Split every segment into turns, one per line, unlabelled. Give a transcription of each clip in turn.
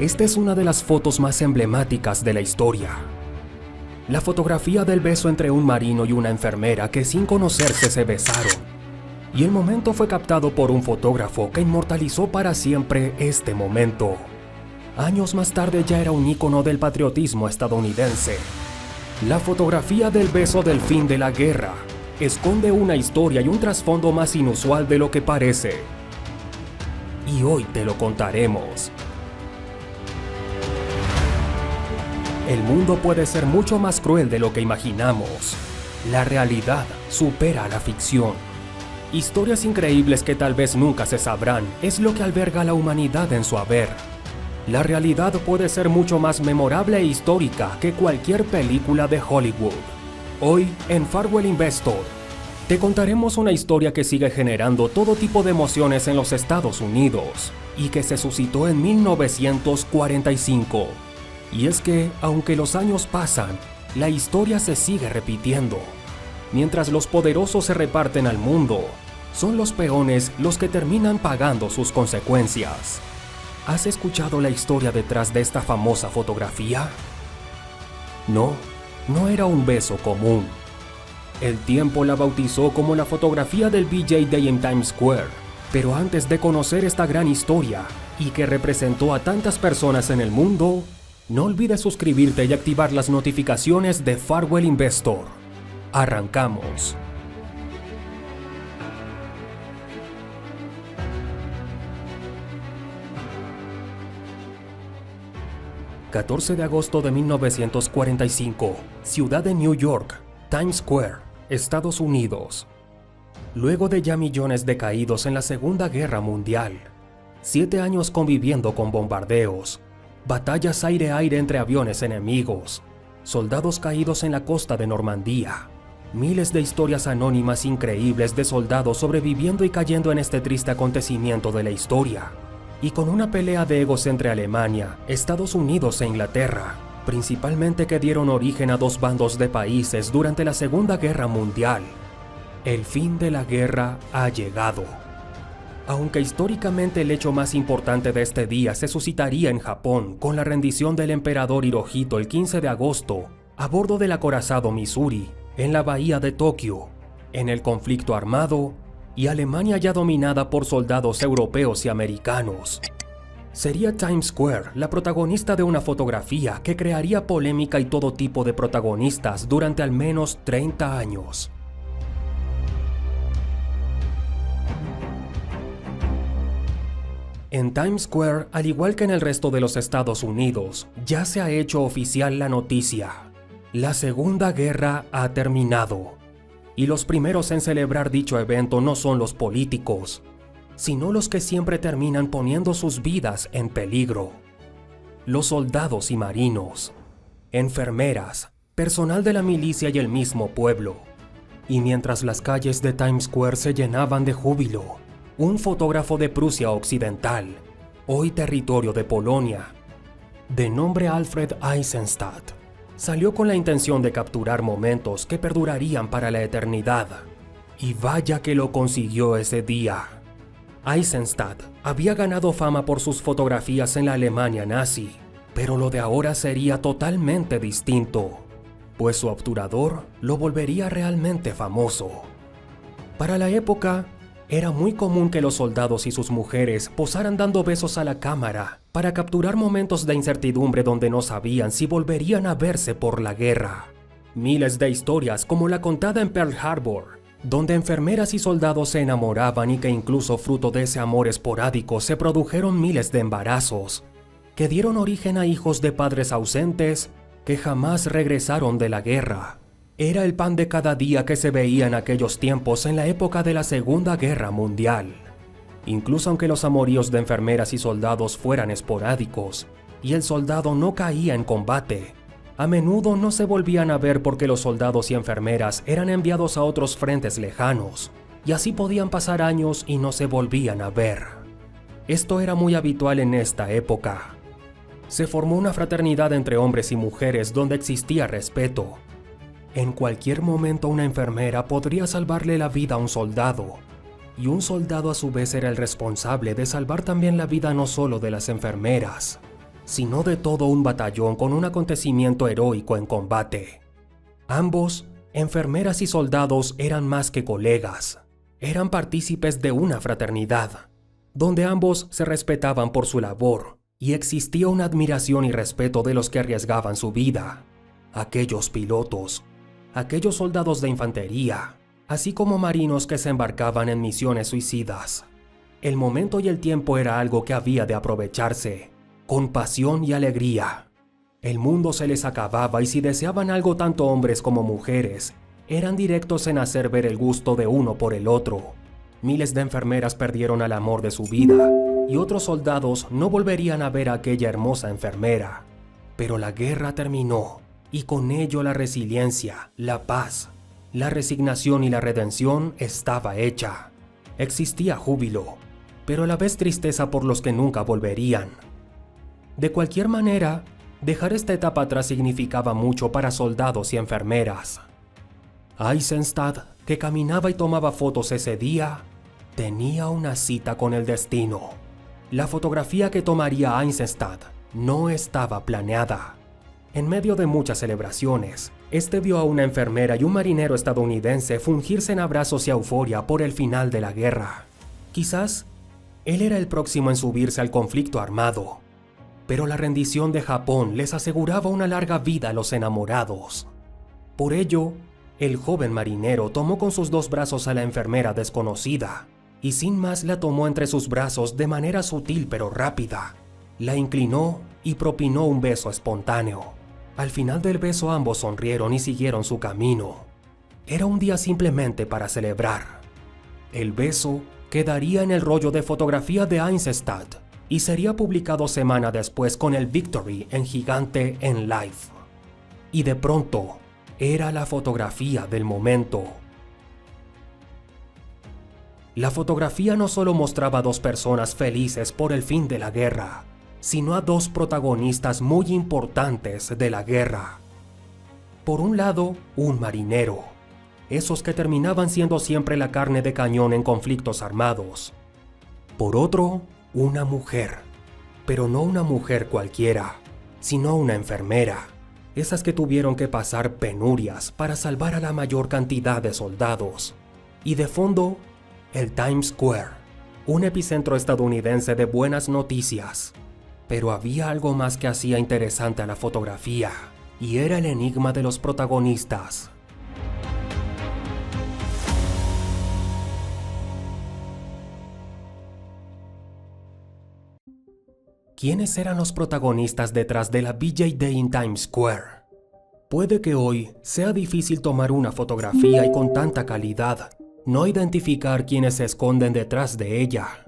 Esta es una de las fotos más emblemáticas de la historia. La fotografía del beso entre un marino y una enfermera que sin conocerse se besaron. Y el momento fue captado por un fotógrafo que inmortalizó para siempre este momento. Años más tarde ya era un ícono del patriotismo estadounidense. La fotografía del beso del fin de la guerra esconde una historia y un trasfondo más inusual de lo que parece. Y hoy te lo contaremos. El mundo puede ser mucho más cruel de lo que imaginamos. La realidad supera a la ficción. Historias increíbles que tal vez nunca se sabrán es lo que alberga la humanidad en su haber. La realidad puede ser mucho más memorable e histórica que cualquier película de Hollywood. Hoy, en Farwell Investor, te contaremos una historia que sigue generando todo tipo de emociones en los Estados Unidos y que se suscitó en 1945. Y es que, aunque los años pasan, la historia se sigue repitiendo. Mientras los poderosos se reparten al mundo, son los peones los que terminan pagando sus consecuencias. ¿Has escuchado la historia detrás de esta famosa fotografía? No era un beso común. El tiempo la bautizó como la fotografía del BJ Day en Times Square. Pero antes de conocer esta gran historia, y que representó a tantas personas en el mundo, no olvides suscribirte y activar las notificaciones de Farwell Investor. Arrancamos. ...14 de agosto de 1945... ciudad de New York, Times Square, Estados Unidos. Luego de ya millones de caídos en la Segunda Guerra Mundial, 7 años conviviendo con bombardeos, batallas aire-aire entre aviones enemigos, soldados caídos en la costa de Normandía, miles de historias anónimas increíbles de soldados sobreviviendo y cayendo en este triste acontecimiento de la historia, y con una pelea de egos entre Alemania, Estados Unidos e Inglaterra, principalmente que dieron origen a dos bandos de países durante la Segunda Guerra Mundial. El fin de la guerra ha llegado. Aunque históricamente el hecho más importante de este día se suscitaría en Japón con la rendición del emperador Hirohito el 15 de agosto, a bordo del acorazado Missouri, en la bahía de Tokio, en el conflicto armado, y Alemania ya dominada por soldados europeos y americanos. Sería Times Square la protagonista de una fotografía que crearía polémica y todo tipo de protagonistas durante al menos 30 años. En Times Square, al igual que en el resto de los Estados Unidos, ya se ha hecho oficial la noticia. La Segunda Guerra ha terminado. Y los primeros en celebrar dicho evento no son los políticos, sino los que siempre terminan poniendo sus vidas en peligro. Los soldados y marinos, enfermeras, personal de la milicia y el mismo pueblo. Y mientras las calles de Times Square se llenaban de júbilo, un fotógrafo de Prusia Occidental, hoy territorio de Polonia, de nombre Alfred Eisenstadt, salió con la intención de capturar momentos que perdurarían para la eternidad. Y vaya que lo consiguió ese día. Eisenstadt había ganado fama por sus fotografías en la Alemania nazi, pero lo de ahora sería totalmente distinto, pues su obturador lo volvería realmente famoso. Para la época, era muy común que los soldados y sus mujeres posaran dando besos a la cámara para capturar momentos de incertidumbre donde no sabían si volverían a verse por la guerra. Miles de historias como la contada en Pearl Harbor, donde enfermeras y soldados se enamoraban y que incluso fruto de ese amor esporádico se produjeron miles de embarazos, que dieron origen a hijos de padres ausentes que jamás regresaron de la guerra. Era el pan de cada día que se veía en aquellos tiempos en la época de la Segunda Guerra Mundial. Incluso aunque los amoríos de enfermeras y soldados fueran esporádicos, y el soldado no caía en combate, a menudo no se volvían a ver porque los soldados y enfermeras eran enviados a otros frentes lejanos, y así podían pasar años y no se volvían a ver. Esto era muy habitual en esta época. Se formó una fraternidad entre hombres y mujeres donde existía respeto. En cualquier momento una enfermera podría salvarle la vida a un soldado, y un soldado a su vez era el responsable de salvar también la vida no solo de las enfermeras, sino de todo un batallón con un acontecimiento heroico en combate. Ambos, enfermeras y soldados, eran más que colegas, eran partícipes de una fraternidad, donde ambos se respetaban por su labor y existía una admiración y respeto de los que arriesgaban su vida, aquellos pilotos, aquellos soldados de infantería, así como marinos que se embarcaban en misiones suicidas. El momento y el tiempo era algo que había de aprovecharse, con pasión y alegría. El mundo se les acababa y si deseaban algo tanto hombres como mujeres, eran directos en hacer ver el gusto de uno por el otro. Miles de enfermeras perdieron al amor de su vida y otros soldados no volverían a ver a aquella hermosa enfermera. Pero la guerra terminó y con ello la resiliencia, la paz, la resignación y la redención estaba hecha. Existía júbilo, pero a la vez tristeza por los que nunca volverían. De cualquier manera, dejar esta etapa atrás significaba mucho para soldados y enfermeras. Eisenstadt, que caminaba y tomaba fotos ese día, tenía una cita con el destino. La fotografía que tomaría Eisenstadt no estaba planeada. En medio de muchas celebraciones, vio a una enfermera y un marinero estadounidense fungirse en abrazos y euforia por el final de la guerra. Quizás él era el próximo en subirse al conflicto armado, pero la rendición de Japón les aseguraba una larga vida a los enamorados. Por ello, el joven marinero tomó con sus dos brazos a la enfermera desconocida y sin más la tomó entre sus brazos de manera sutil pero rápida. La inclinó y propinó un beso espontáneo. Al final del beso ambos sonrieron y siguieron su camino. Era un día simplemente para celebrar. El beso quedaría en el rollo de fotografía de Eisenstadt y sería publicado semana después con el Victory en gigante en Life. Y de pronto, era la fotografía del momento. La fotografía no solo mostraba a dos personas felices por el fin de la guerra, sino a dos protagonistas muy importantes de la guerra. Por un lado, un marinero, esos que terminaban siendo siempre la carne de cañón en conflictos armados. Por otro, una mujer, pero no una mujer cualquiera, sino una enfermera, esas que tuvieron que pasar penurias para salvar a la mayor cantidad de soldados. Y de fondo, el Times Square, un epicentro estadounidense de buenas noticias. Pero había algo más que hacía interesante a la fotografía, y era el enigma de los protagonistas. ¿Quiénes eran los protagonistas detrás de la VJ Day in Times Square? Puede que hoy sea difícil tomar una fotografía y con tanta calidad no identificar quiénes se esconden detrás de ella.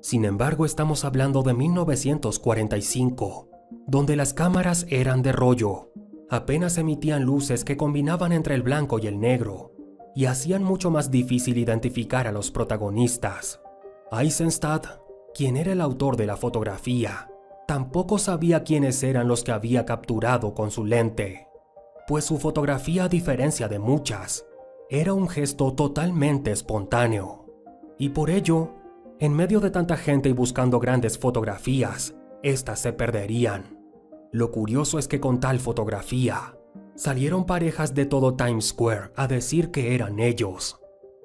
Sin embargo, estamos hablando de 1945, donde las cámaras eran de rollo, apenas emitían luces que combinaban entre el blanco y el negro, y hacían mucho más difícil identificar a los protagonistas. Eisenstadt, quien era el autor de la fotografía, tampoco sabía quiénes eran los que había capturado con su lente, pues su fotografía, a diferencia de muchas, era un gesto totalmente espontáneo, y por ello, en medio de tanta gente y buscando grandes fotografías, estas se perderían. Lo curioso es que con tal fotografía, salieron parejas de todo Times Square a decir que eran ellos.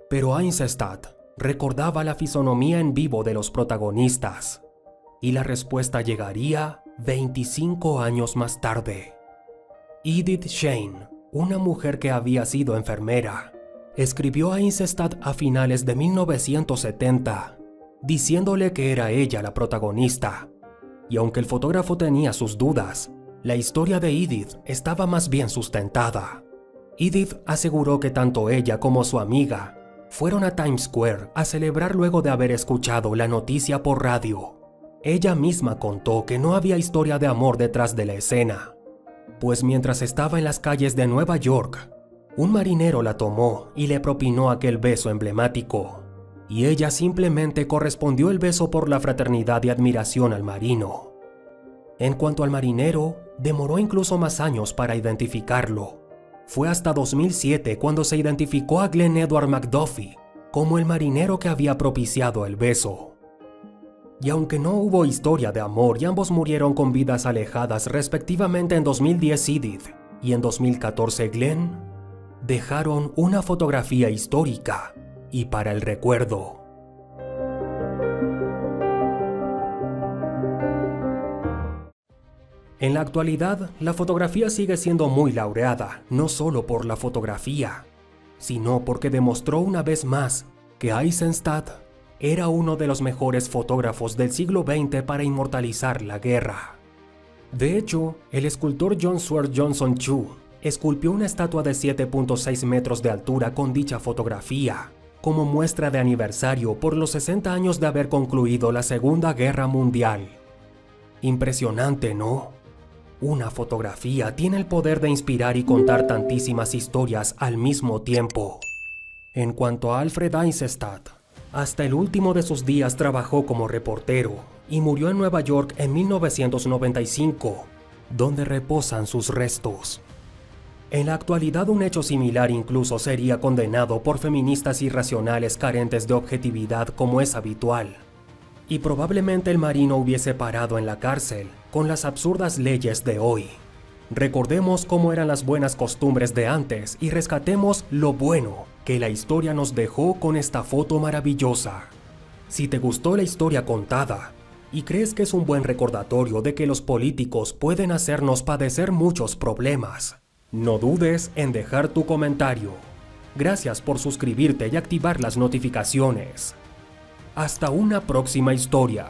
Pero Eisenstadt recordaba la fisonomía en vivo de los protagonistas, y la respuesta llegaría 25 años más tarde. Edith Shane, una mujer que había sido enfermera, escribió a Eisenstadt a finales de 1970, diciéndole que era ella la protagonista. Y aunque el fotógrafo tenía sus dudas, la historia de Edith estaba más bien sustentada. Edith aseguró que tanto ella como su amiga fueron a Times Square a celebrar luego de haber escuchado la noticia por radio. Ella misma contó que no había historia de amor detrás de la escena, pues mientras estaba en las calles de Nueva York, un marinero la tomó y le propinó aquel beso emblemático, y ella simplemente correspondió el beso por la fraternidad y admiración al marino. En cuanto al marinero, demoró incluso más años para identificarlo. Fue hasta 2007 cuando se identificó a Glenn Edward McDuffie como el marinero que había propiciado el beso. Y aunque no hubo historia de amor y ambos murieron con vidas alejadas respectivamente en 2010 Edith y en 2014 Glenn, dejaron una fotografía histórica y para el recuerdo. En la actualidad, la fotografía sigue siendo muy laureada, no solo por la fotografía, sino porque demostró una vez más que Eisenstadt era uno de los mejores fotógrafos del siglo XX para inmortalizar la guerra. De hecho, el escultor John Swert Johnson Chu esculpió una estatua de 7.6 metros de altura con dicha fotografía, como muestra de aniversario por los 60 años de haber concluido la Segunda Guerra Mundial. Impresionante, ¿no? Una fotografía tiene el poder de inspirar y contar tantísimas historias al mismo tiempo. En cuanto a Alfred Eisenstadt, hasta el último de sus días trabajó como reportero y murió en Nueva York en 1995, donde reposan sus restos. En la actualidad, un hecho similar incluso sería condenado por feministas irracionales carentes de objetividad como es habitual. Y probablemente el marino hubiese parado en la cárcel con las absurdas leyes de hoy. Recordemos cómo eran las buenas costumbres de antes y rescatemos lo bueno que la historia nos dejó con esta foto maravillosa. Si te gustó la historia contada y crees que es un buen recordatorio de que los políticos pueden hacernos padecer muchos problemas, no dudes en dejar tu comentario. Gracias por suscribirte y activar las notificaciones. Hasta una próxima historia.